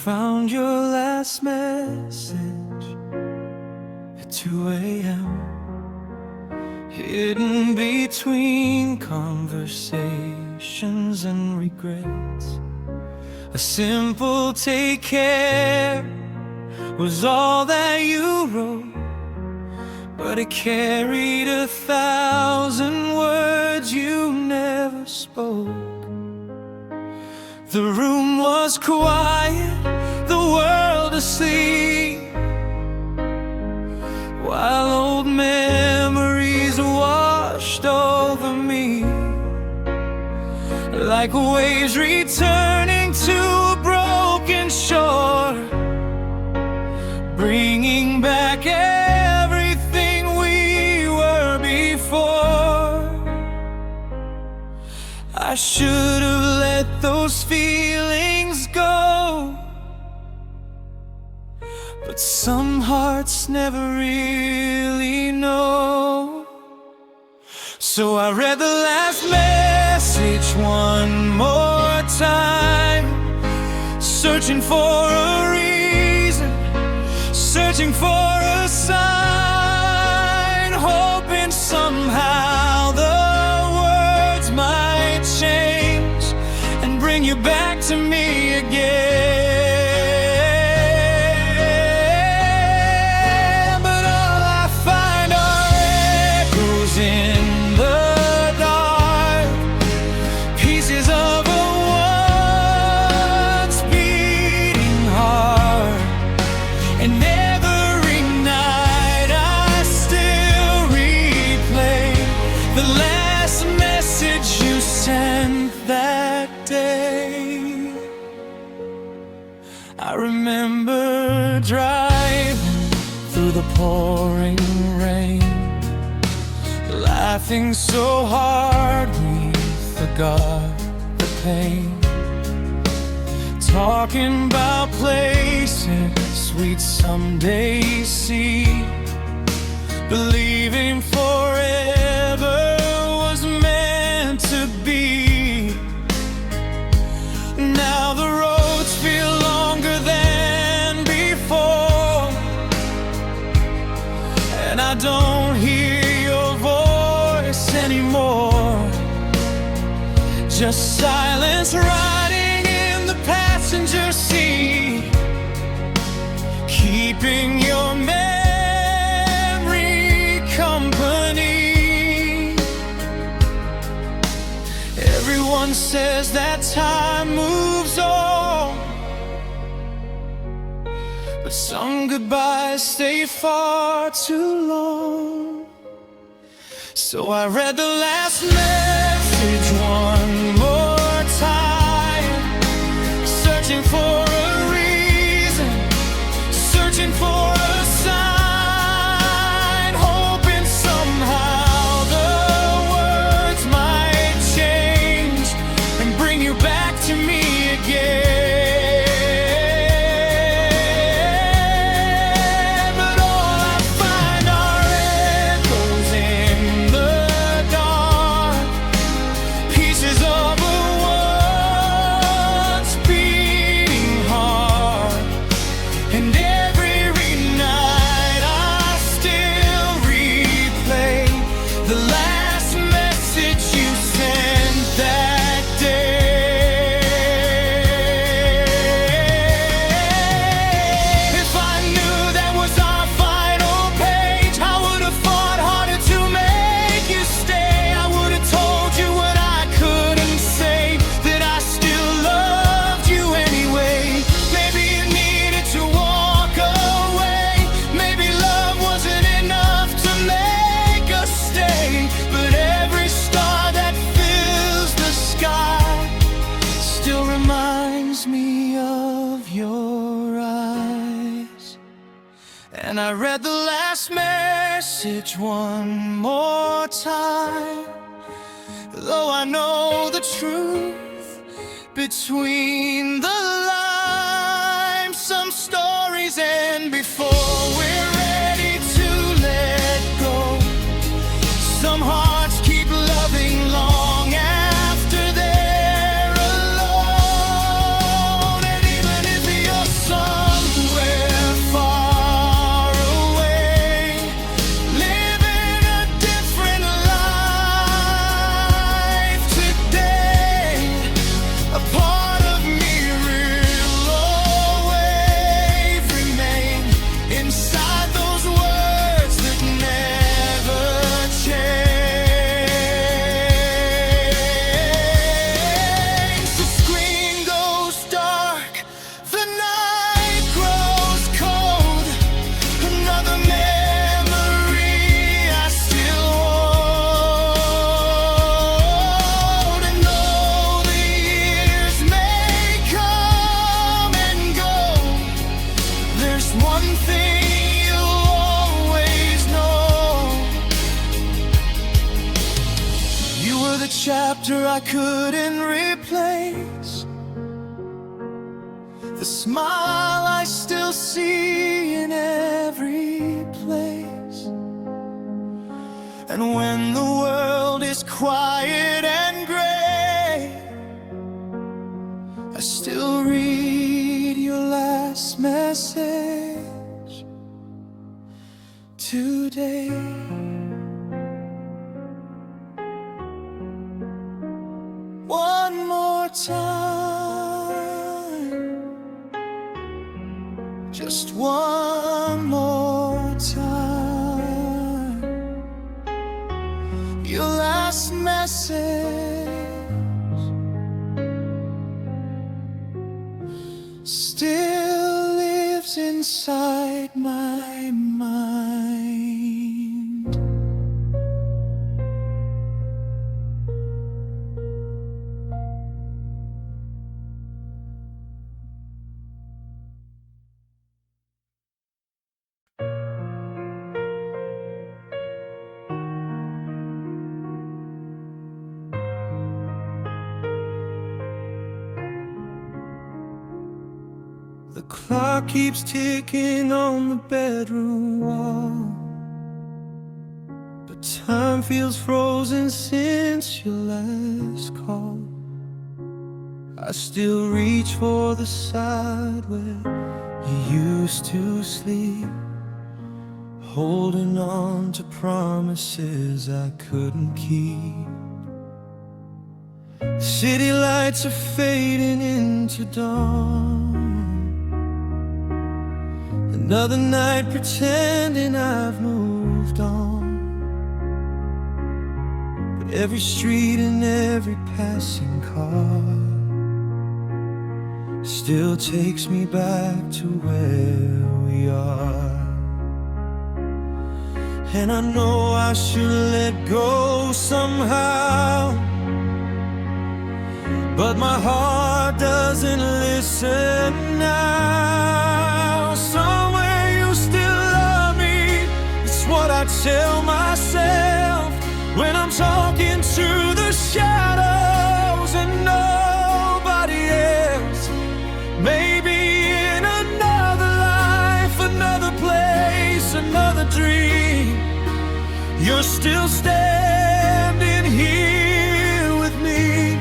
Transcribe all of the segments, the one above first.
found your last message at 2 a.m. hidden between conversations and regrets. A simple take care was all that you wrote, but it carried 1,000 words you never spoke. The room was quiet, the world asleep, while old memories washed over me, like waves returning to a broken shore, bringing back everything we were before. I should have let those feelings go, but some hearts never really know. So I read the last message one more time, searching for a reason, searching for a sign, hoping somehow the words might change and bring you back to me again. But all I find are echoes in the dark, pieces of a once beating heart. And every night I still replay the last message you sent that day. I remember driving through the pouring rain, laughing so hard we forgot the pain, talking about places we'd someday see, believing forever was meant to be. Now the roads feel longer than before, and I don't hear your voice anymore, just silence riding in the passenger seat, keeping your memory company. Everyone says that time moves on, but some goodbyes stay far too long. So I read the last message one more time, searching for a reason, searching for a sign, hoping somehow the words might change and bring you back to me again. But all I find are echoes in the dark, pieces of a once beating heart. And every night I still replay the last message you sent that day. If I knew that was our final page, I would have fought harder to make you stay. I would have told you what I couldn't say, that I still loved you anyway. Maybe you needed to walk away, maybe love wasn't enough to make us stay. But every star that fills the sky still reminds me of your eyes. And I read the last message one more time, though I know the truth between the lines. Some stories end before we're ready to let go. Some hearts keep loving long after they're alone. And even if you're laughter I couldn't replace, the smile I still see in every place. And when the world is quiet and gray, I still read your last message today. One more time, just one more time. Your last message still lives inside my mind. The clock keeps ticking on the bedroom wall, but time feels frozen since your last call. I still reach for the side where you used to sleep, holding on to promises I couldn't keep. City lights are fading into dawn, another night pretending I've moved on. But every street and every passing car still takes me back to where we are. And I know I should let go somehow, but my heart doesn't listen now. Somewhere you still love me, it's what I tell myself when I'm talking to the shadows and nobody else. Maybe in another life, another place, another dream, you're still standing here with me.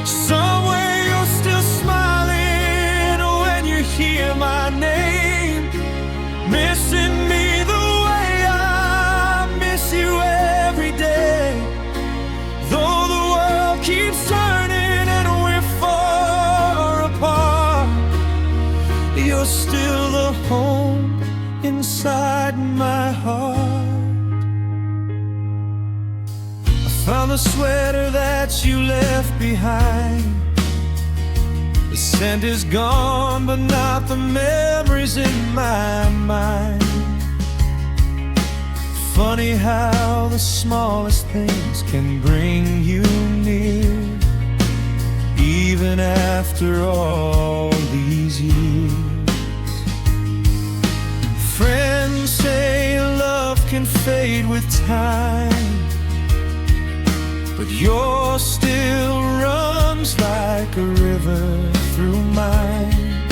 Somewhere you're still smiling when you hear my name, missing me the way I miss you every day. Though the world keeps turning and we're far apart, you're still the home inside my heart. Found the sweater that you left behind. The scent is gone, but not the memories in my mind. Funny how the smallest things can bring you near, even after all these years. Friends say love can fade with time, but yours still runs like a river through mine.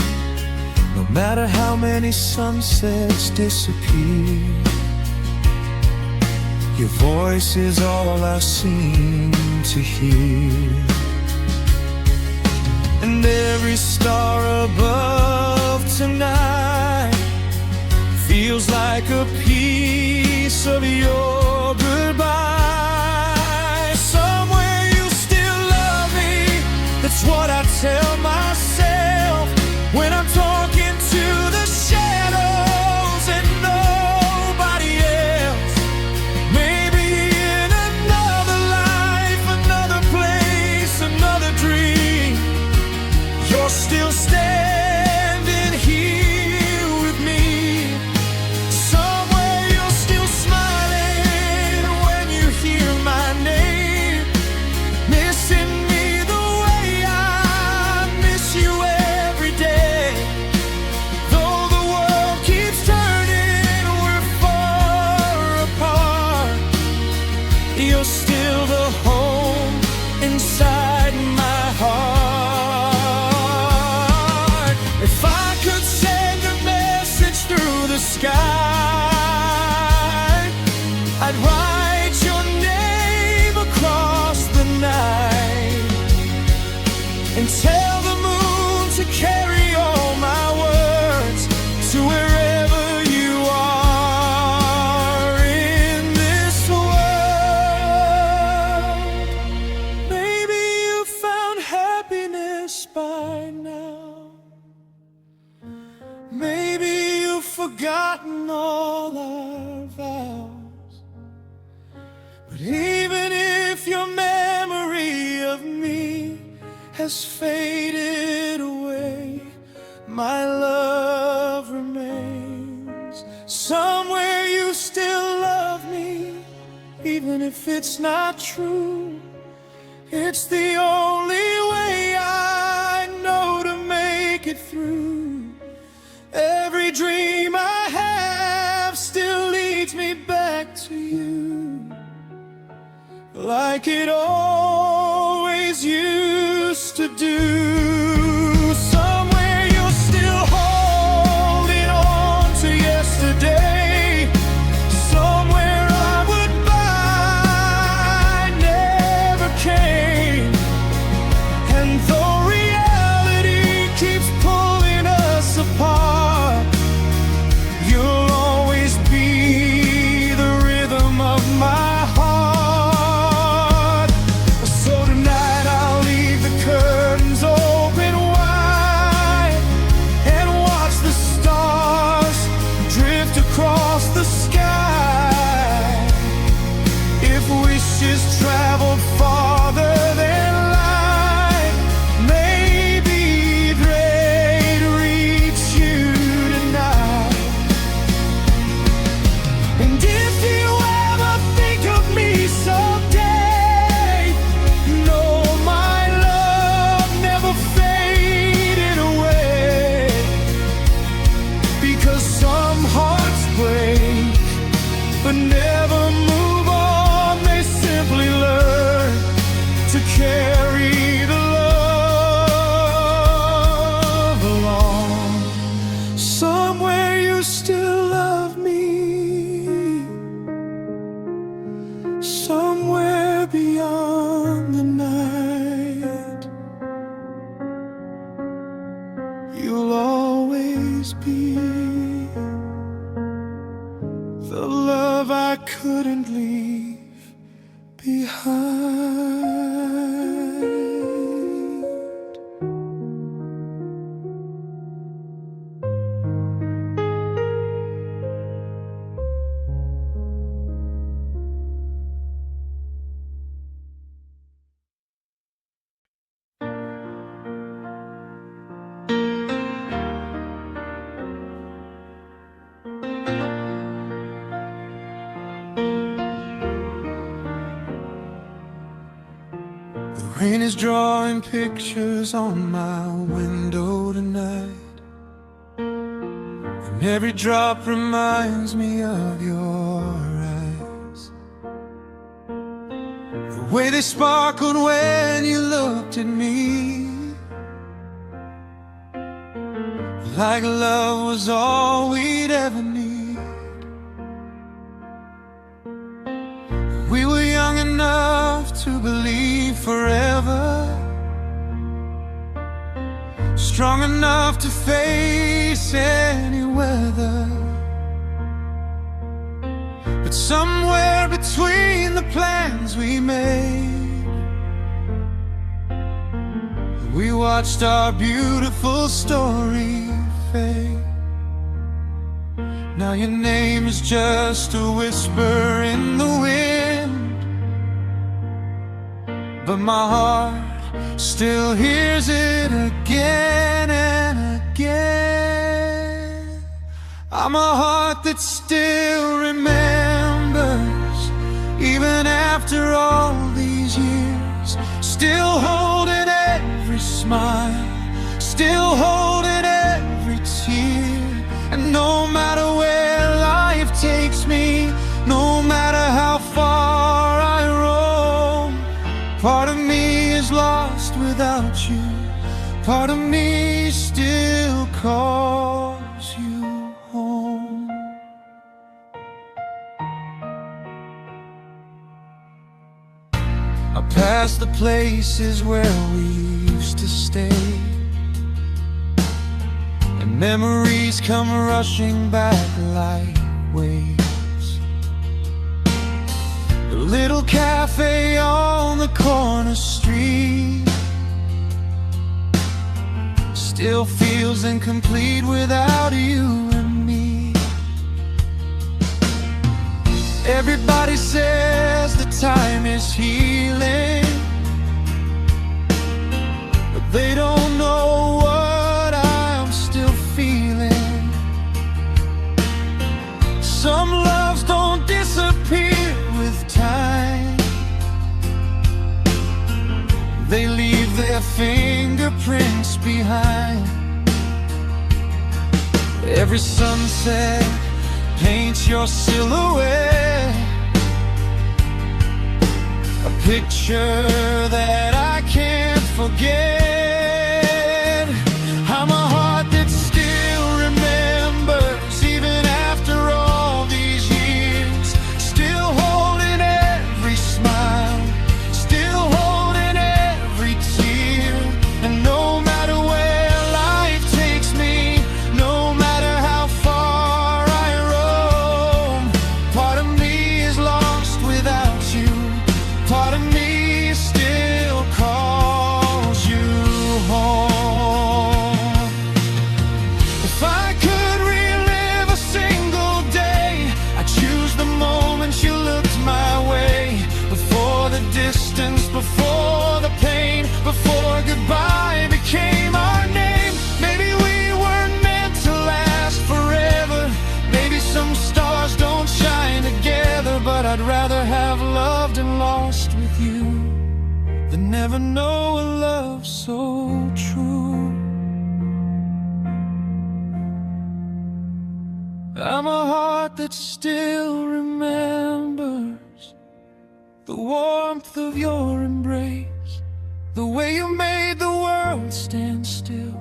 No matter how many sunsets disappear, your voice is all I seem to hear. And every star above tonight feels like a piece of your goodbye. That's what I tell myself when I'm talking to the shadows and nobody else. Maybe in another life, another place, another dream, you're still standing here with me. Somewhere you're still smiling when you hear my name, missing me the way I miss you sky. I'd write your name across the night and tell the moon to carry all my words to wherever you are in this world. Maybe you found happiness by now. Maybe you've forgotten all our vows. But even if your memory of me has faded away, my love remains. Somewhere you still love me, even if it's not true. It's the only way I know to make it through. Every dream I have still leads me back to you, like it always used to do. Somewhere you're still holding on to yesterday. Somewhere I would buy never came. And though reality keeps pulling us apart, you'll always be the rhythm of my heart. So tonight I'll leave the curtains open wide and watch the stars drift across the sky. If wishes traveled farther than light, maybe they'd reach you tonight. And if you ever think of me someday, know my love never faded away. Because some hearts break but never move on. They simply learn to carry the love along. Somewhere you still love me, somewhere beyond the night. You'll always be the love I couldn't leave behind. The rain is drawing pictures on my window tonight, and every drop reminds me of your eyes. The way they sparkled when you looked at me, like love was all we'd ever need. We were young enough to believe forever, strong enough to face any weather. But somewhere between the plans we made, we watched our beautiful story fade. Now your name is just a whisper in the wind, but my heart still hears it again and again. I'm a heart that still remembers, even after all these years. Still holding every smile, still holding every tear. And no matter where life takes me, no matter how far I roam, part of me is lost without you, part of me still calls you home. I pass the places where we used to stay, and memories come rushing back like waves. The little cafe on the corner street still feels incomplete without you and me. Everybody says the time is healing, but they don't know what I'm still feeling. Some loves don't disappear with time, they leave their fingerprints behind. Every sunset paints your silhouette, a picture that I can't forget. I'm a heart that still remembers, even after all these years. Still holding every smile, still holding every tear. And no matter where life takes me, no matter how far I roam, part of me is lost without you. Part of me still calls you home. If I could relive a single day, I'd choose the moment you looked my way. Before the distance, before the pain, before goodbye became our name. Maybe we weren't meant to last forever, maybe some stars don't shine together. But I'd rather have loved and lost with you than never know a love so true. I'm a heart that still remembers the warmth of your embrace, the way you made the world stand still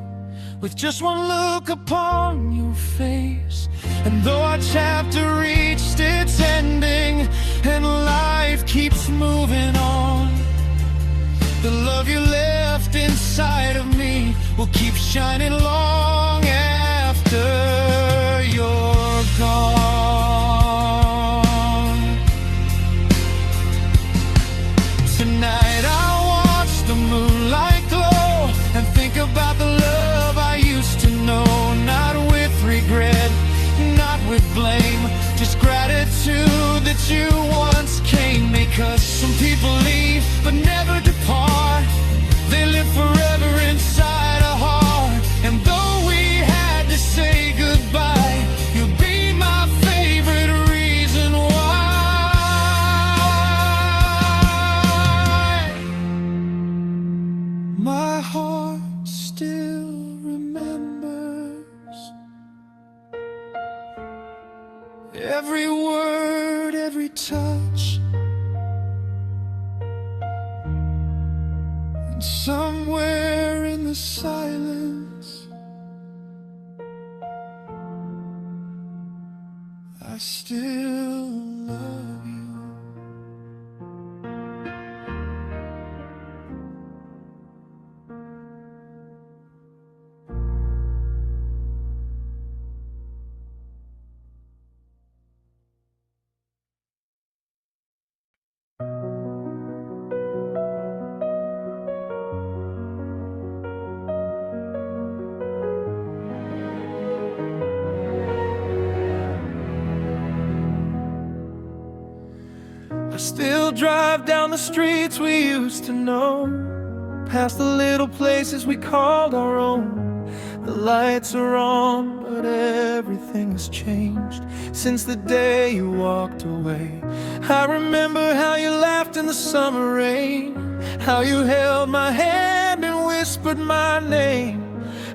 with just one look upon your face. And though our chapter reached its ending and life keeps moving on, the love you left inside of me will keep shining long after you're gone. Tonight I'll watch the moonlight glow and think about the love I used to know. Not with regret, not with blame, just gratitude that you once came. Because some people leave but never depart, they live forever inside a heart. And though we had to say goodbye, you'll be my favorite reason why. My heart still remembers every word, every touch. And somewhere in the silence, I still love you. I still drive down the streets we used to know, past the little places we called our own. The lights are on, but everything's changed since the day you walked away. I remember how you laughed in the summer rain, how you held my hand and whispered my name.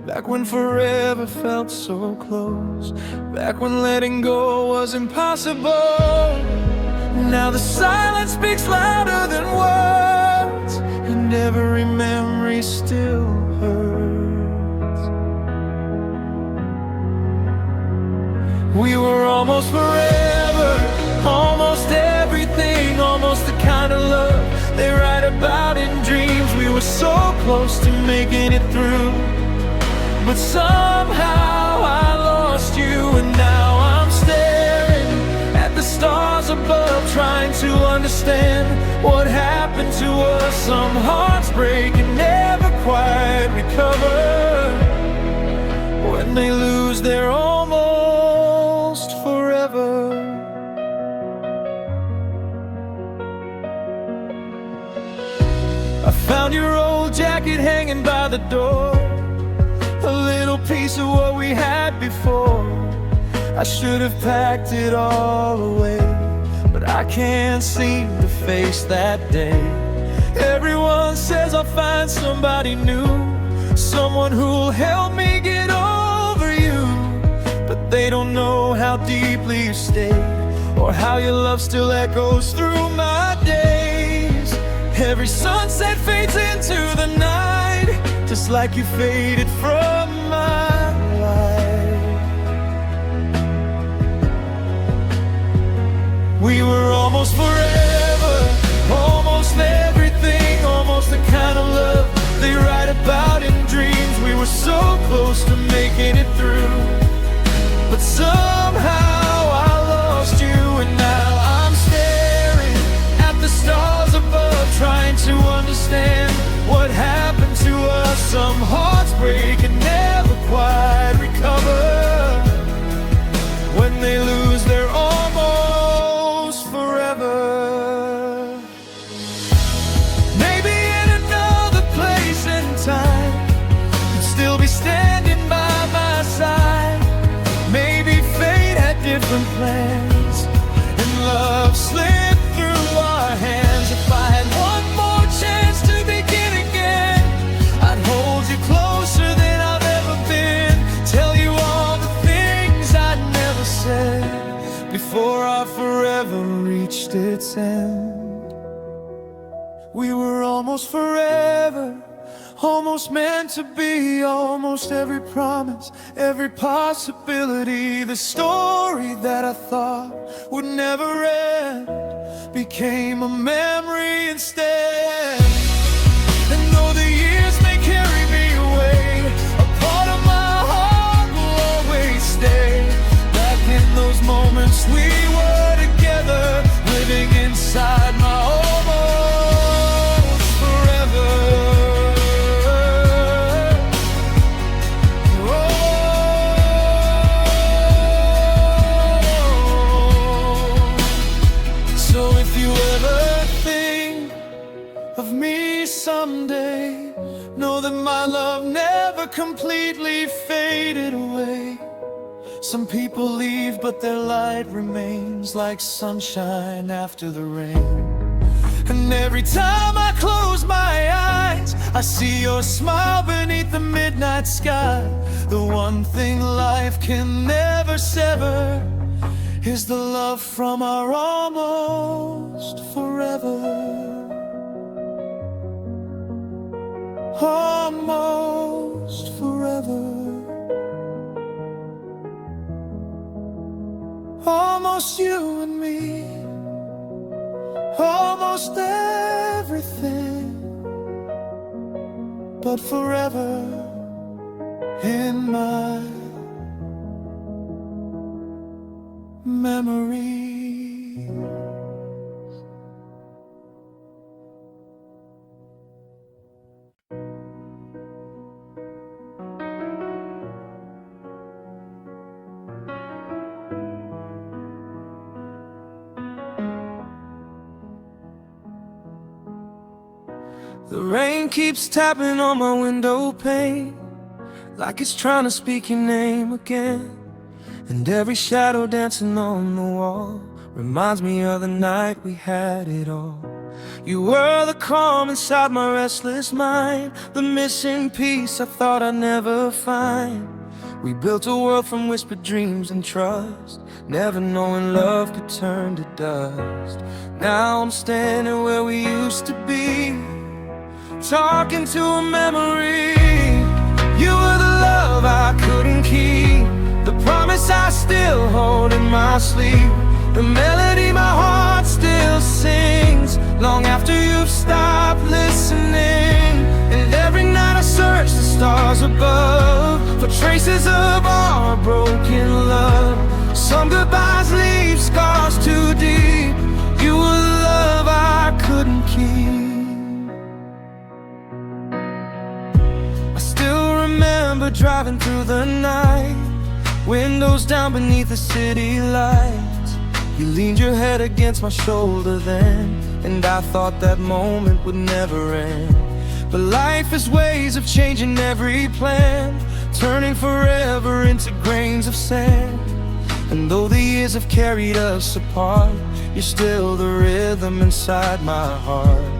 Back when forever felt so close, back when letting go was impossible. Now the silence speaks louder than words, and every memory still hurts. We were almost forever, almost everything, almost the kind of love they write about were so close to making it through, but somehow I lost you. And now I'm staring at the stars above, trying to understand what happened to us. Some hearts break and never quite recover when they lose their almost forever. I found your old jacket hanging by the door, a little piece of what we had before. I should have packed it all away, but I can't seem to face that day. Everyone says I'll find somebody new, someone who'll help me get over you, but they don't know how deeply you stayed, or how your love still echoes through my days. Every sunset fades into the night, just like you faded from my life. We were almost forever, almost everything, almost the kind of love they write about in dreams. We were so close to making it through, but somehow I lost you. And now I'm staring at the stars above, trying to understand what happened to us. Some hearts break and never quite recover when they lose their almost forever. Maybe in another place and time, you'd still be standing by my side. Maybe fate had different plans, and love slipped through our hands. If I had one more chance to begin again, I'd hold you closer than I've ever been, tell you all the things I'd never said before our forever reached its end. We were almost forever, almost meant to be, almost every promise, every possibility. The story that I thought would never end became a memory instead. And though the years may carry me away, a part of my heart will always stay. Back in those moments we were together, living inside my almost forever. So if you ever think of me someday, know that my love never completely faded away. Some people leave, but their light remains like sunshine after the rain. And every time I close my eyes, I see your smile beneath the midnight sky. The one thing life can never sever is the love from our almost forever. Almost forever. Almost you and me, almost everything, but forever in my memory. The rain keeps tapping on my window pane, like it's trying to speak your name again. And every shadow dancing on the wall reminds me of the night we had it all. You were the calm inside my restless mind, the missing piece I thought I'd never find. We built a world from whispered dreams and trust, never knowing love could turn to dust. Now I'm standing where we used to be, talking to a memory. You were the love I couldn't keep, the promise I still hold in my sleep, the melody my heart still sings long after you've stopped listening. stars above for traces of our broken love. Some goodbyes leave scars too deep. You were the love I couldn't keep. I still remember driving through the night, windows down beneath the city lights. You leaned your head against my shoulder then, and I thought that moment would never end. But life is ways of changing every plan, turning forever into grains of sand. And though the years have carried us apart, you're still the rhythm inside my heart.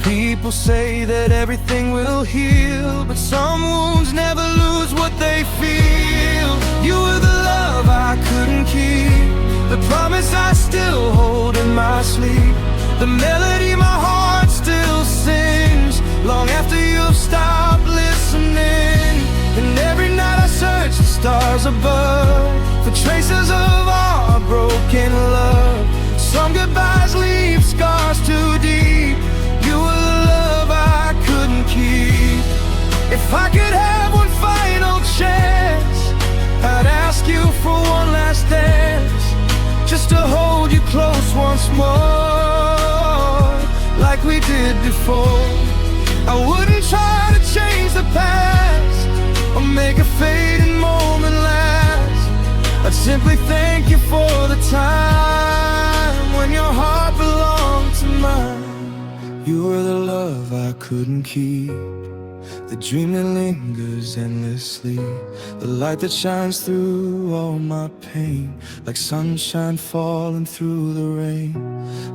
People say that everything will heal, but some wounds never lose what they feel. You were the love I couldn't keep, the promise I still hold in my sleep, the melody my heart still sings long after you've stopped listening. And every night I search the stars above for traces of our broken love. Some goodbyes leave scars too deep. You were the love I couldn't keep. If I could have one final chance, I'd ask you for one last dance, just to hold you close once more, like we did before. I wouldn't try to change the past or make a fading moment last. I'd simply thank you for the time when your heart belonged to mine. You were the love I couldn't keep, the dream that lingers endlessly, the light that shines through all my pain, like sunshine falling through the rain.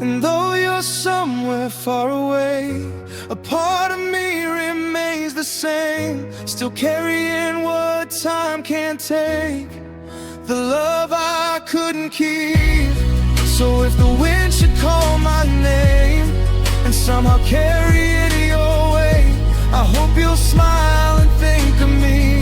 And though you're somewhere far away, a part of me remains the same, still carrying what time can't take, the love I couldn't keep. So if the wind should call my name and somehow carry it your way, I hope you'll smile and think of me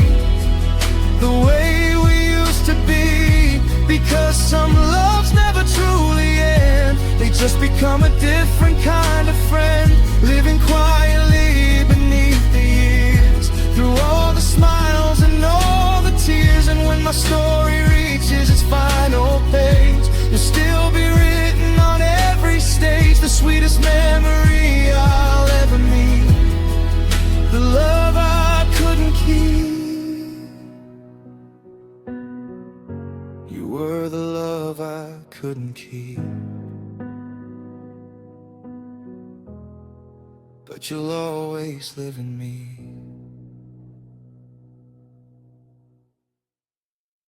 the way we used to be. Because some loves never truly end, they just become a different kind of friend, living quietly beneath the years, through all the smiles and all the tears. And when my story reaches its final page, you'll still be written on every stage, the sweetest memory I'll ever meet, the love I couldn't keep. You were the love I couldn't keep, but you'll always live in me.